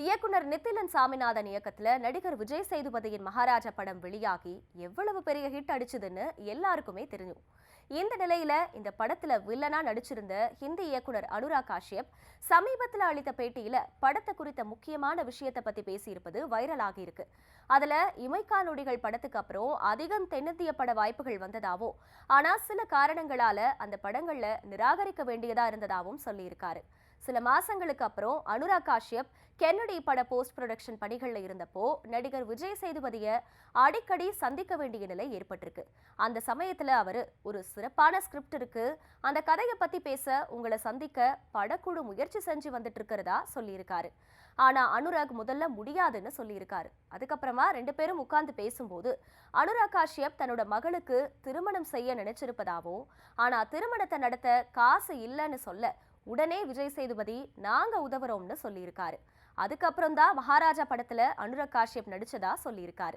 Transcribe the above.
இயக்குனர் நித்திலன் சாமிநாதன் இயக்கத்துல நடிகர் விஜய் சேதுபதியின் மகாராஜா படம் வெளியாகி எவ்வளவு பெரிய ஹிட் அடிச்சதுன்னு எல்லாருக்குமே தெரியும். இந்த நிலையில இந்த படத்துல வில்லனா நடிச்சிருந்த ஹிந்தி இயக்குனர் அனுராக் காஷ்யப் சமீபத்துல அளித்த பேட்டியில படத்தை குறித்த முக்கியமான விஷயத்தை பத்தி பேசியிருப்பது வைரல் ஆகியிருக்கு. அதுல இமைக்கா நொடிகள் படத்துக்கு அப்புறம் அதிகம் தென்னிந்திய பட வாய்ப்புகள் வந்ததாவும், ஆனா சில காரணங்களால அந்த படங்கள்ல நிராகரிக்க வேண்டியதா இருந்ததாவும் சொல்லியிருக்காரு. சில மாசங்களுக்கு அப்புறம் அனுராக் காஷ்யப் கென்னடி பட போஸ்ட் ப்ரொடக்ஷன் பணிகள்ல இருந்தப்போ நடிகர் விஜய் சேதுபதியை அடிக்கடி சந்திக்க வேண்டிய நிலை ஏற்பட்டிருக்கு. அந்த சமயத்துல அவரு ஒரு சிறப்பான ஸ்கிரிப்ட் இருக்கு, அந்த கதையை பத்தி பேச உங்களை சந்திக்க படக்குழு முயற்சி செஞ்சு வந்துட்டு இருக்கிறதா சொல்லியிருக்காரு. ஆனா அனுராக் முதல்ல முடியாதுன்னு சொல்லியிருக்காரு. அதுக்கப்புறமா ரெண்டு பேரும் உட்கார்ந்து பேசும்போது அனுராக் காஷ்யப் தன்னோட மகளுக்கு திருமணம் செய்ய நினைச்சிருப்பதாவும், ஆனா திருமணத்தை நடத்த காசு இல்லைன்னு சொல்ல உடனே விஜய் சேதுபதி நாங்க உதவுறோம்னு சொல்லியிருக்காரு. அதுக்கப்புறம் தான் மகாராஜா படத்துல அனுராக் காஷ்யப் நடிச்சதா சொல்லியிருக்காரு.